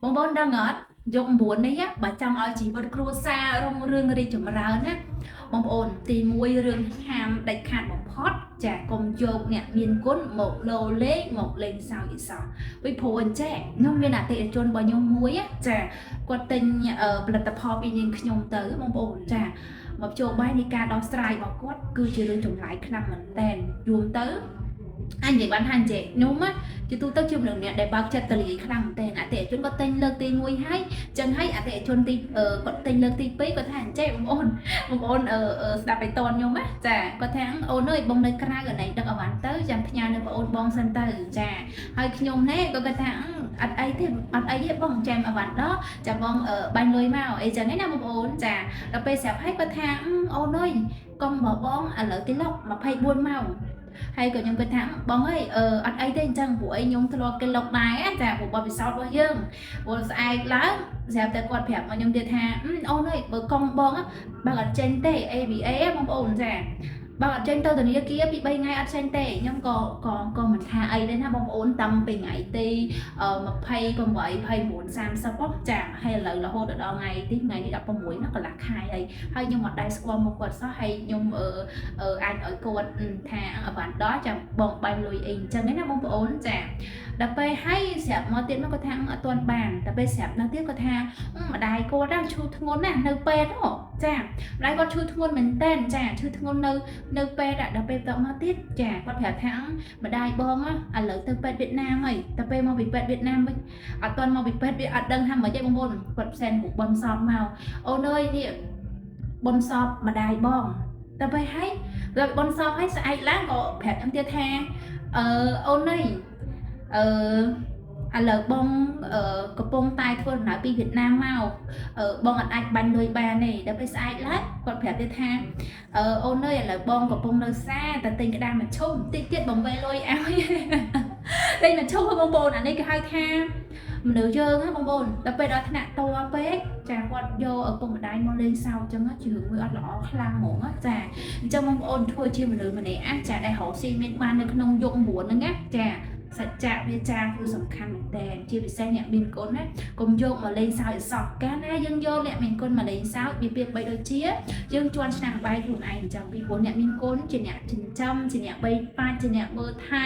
បងប្អូនដឹងអត់យក9នេះបើចង់ឲ្យជីវិតគ្រួសាររុងរឿងរីកចម្រើនណាបងប្អូនទី1រឿងហាមដាច់ខាតបំផុតចាកុំយកអ្នកមានគុណមកលោលេងមកលេងសើចអ៊ីសោះពីព្រោះអញ្ចេះខ្ញុំមានអតិថិជនរបស់ខ្ញុំមួយចាគាត់ទិញផលិតផលពីនាងខ្ញុំទៅបងប្អូនចាមកចូលបាយនៃការដោះស្រាយរបស់គាត់គឺជារឿងចម្លែកខ្លាំងមែនតើយូរទៅអញនិយាយបានថាអញ្ចេះខ្ញុំជាទូទៅជាមនុស្សអ្នកដែលបើកចិត្តទលាយខ្លាំងមែនតើអតិថិជនគាត់ទិញលើកទី1ហើយចឹងហើយអតិថិជនទីគាត់ទិញលើកទី2គាត់ថាអញ្ចេះបងប្អូនស្ដាប់ឲ្យតន់ខ្ញុំណាចាគាត់ថាអូនអើយបងនៅក្រៅអានេះដឹកអវ៉ាន់ទៅចាំផ្ញើនៅបងអូនបងសិនទៅចាហើយខ្ញុំណែគាត់ថាអត់អីទេបងចាំអវ៉ាន់ដល់ចាំបងបាញ់លុយមកអីចឹងណាបងប្អូនចាដល់ពេលស្រាប់ហើយគាត់ថាអូនអើយកុំបងឥឡូវទីឡុក24ម៉ោងហើយក៏ខ្ញុំគិតថាបងអើយអត់អីទេអញ្ចឹងព្រោះអីខ្ញុំធ្លាប់គេលុកដែរចាព្រោះបបពិសោធន៍របស់យើងព្រោះស្អែកឡើងស្រាប់តែគាត់ប្រាប់មកខ្ញុំទៀតថាអូនអើយបើកង់បងបើអត់ចេញទេ ABA បងប្អូនចាបើអត់ចេញទៅធនាគារពី3ថ្ងៃអត់ចេញទេខ្ញុំក៏មិនថាអីទេណាបងប្អូនតាំងពីថ្ងៃទី28 29 30ចាហើយឥឡូវរហូតដល់ថ្ងៃទី16ណាកន្លះខែហើយខ្ញុំអត់ដែរស្គាល់មកគាត់សោះហើយខ្ញុំអាចឲ្យគាត់ថាអវ៉ាន់ដល់ចាំបងបាញ់លុយអីអញ្ចឹងណាបងប្អូនចាដល់ពេលហើយស្រាប់មកទៀតមកគាត់ថាអត់ទាន់បានដល់ពេលស្រាប់ដល់ទៀតគាត់ថាម្ដាយគាត់ឈឺធ្ងន់ណាស់នៅពេទ្យហ្នឹងចាម្ដាយគាត់ឈឺធ្ងន់មែនតើចាឈឺធ្ងន់នៅពេទ្យដល់ពេលបន្តមកទៀតចាគាត់ប្រាប់ថាម្ដាយបងឥឡូវទៅពេទ្យវៀតណាមហើយដល់ពេលមកពីពេទ្យវៀតណាមវិញអត់ទាន់មកពីពេទ្យវាអត់ដឹងថាមិនទេបងប្អូនគាត់ផ្សេងរូបបនសពមកអូនអើយនេះបនសពម្ដាយបងដល់ពេលហើយដល់បនសពហើយស្អែកឡើងក៏ប្រាប់ខ្ញុំទៀតថាអូនអើយឥឡូវបងកំពុងតែធ្វើដំណើរពីវៀតណាមមកបងអត់អាចបាញ់លុយបានទេដល់ពេលស្អែកឡើងគាត់ប្រាប់ទៀតថាអូនអើយឥឡូវបងកំពុងនៅផ្សារតែទិញក្តាមឈុំតិចទៀតបងវេលុយឲ្យទិញមកឈុំបងប្អូនអានេះគេហៅថាមនុស្សយើងណាបងប្អូនដល់ពេលដល់ថ្នាក់តពេកចាគាត់យកឪពុកម្ដាយមកលេងសើចអញ្ចឹងជារឿងមួយអត់ល្អខ្លាំងហ្មងចាអញ្ចឹងបងប្អូនធ្វើជាមនុស្សម្នាក់ចាដែលរកស៊ីមានបាននៅក្នុងយុគ9ហ្នឹងណាចាសច្ចៈវាចាគឺសំខាន់មែនតើជាពិសេសអ្នកមានគុណណាកុំយកមកលេងសើចសោះកាលណាយើងយកអ្នកមានគុណមកលេងសើចវាពាក្យបីដូចជាយើងជន់ឆ្នាំងបាយខ្លួនឯងអញ្ចឹងពីព្រោះអ្នកមានគុណជាអ្នកចិញ្ចឹមជាអ្នកបីបាច់ជាអ្នកមើលថែ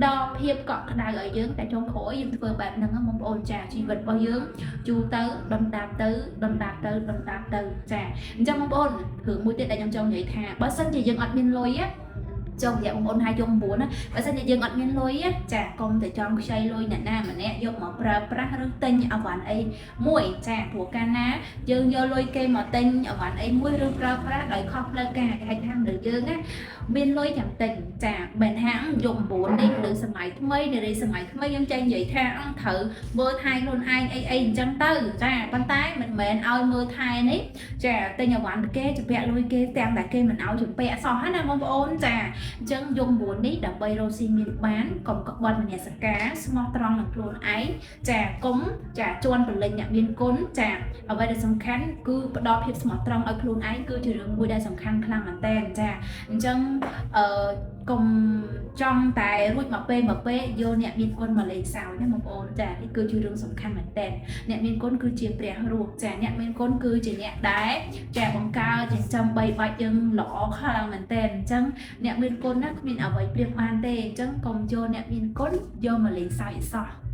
ដល់ភាពកក់ក្ដៅឲ្យយើងតែចុងក្រោយយើងធ្វើបែបហ្នឹងបងប្អូនចាជីវិតរបស់យើងជូរទៅដុំដាបទៅចាអញ្ចឹងបងប្អូនរឿងមួយទៀតដែលខ្ញុំចង់និយាយថាបើសិនជាយើងអត់មានលុយចង់និយាយបងប្អូនឲ្យយក9ណាបើសិនជាយើងអត់មានលុយចាកុំទៅចង់ខ្ចីលុយអ្នកណាម្នាក់យកមកប្រើប្រាស់ឬទិញអវ៉ាន់អីមួយចាព្រោះកាលណាយើងយកលុយគេមកទិញអវ៉ាន់អីមួយឬប្រើប្រាស់ដោយខុសផ្លូវការគេហៅថាមនុស្សយើងណាមានលុយចាំទិញចាមិនហាងយក9នេះឬសម័យថ្មីនារីសម័យថ្មីយើងចេះនិយាយថាត្រូវមើលថែខ្លួនឯងអីអញ្ចឹងទៅចាប៉ុន្តែមិនមែនឲ្យមើលថែនេះចាទិញអវ៉ាន់គេជំពាក់លុយគេទាំងតែគេមិនឲ្យជំពាក់សោះណាបងប្អូនចាអញ្ចឹងយក9នេះដើម្បីរកស៊ីមានបានកុំក្បត់មនសិការស្មោះត្រង់នឹងខ្លួនឯងចាកុំចាជន់ប្រលិញអ្នកមានគុណចាអ្វីដែលសំខាន់គឺផ្ដល់ភាពស្មោះត្រង់ឲ្យខ្លួនឯងគឺជារឿងមួយដែលសំខាន់ខ្លាំងមែនតើចាអញ្ចឹងកុំចង់តែរួចមកពេលយកអ្នកមានគុណមកលេងសើចណាបងប្អូនចានេះគឺជារឿងសំខាន់មែនតើអ្នកមានគុណគឺជាព្រះរស់ចាអ្នកមានគុណគឺជាអ្នកដែលចាបង្កើតចិញ្ចឹមបីបាច់យើងល្អខ្លាំងមែនតើអញ្ចឹងអ្នកមានគុណណាគ្មានអ្វីប្រៀបបានទេអញ្ចឹងកុំយកអ្នកមានគុណយកមកលេងសើចសោះ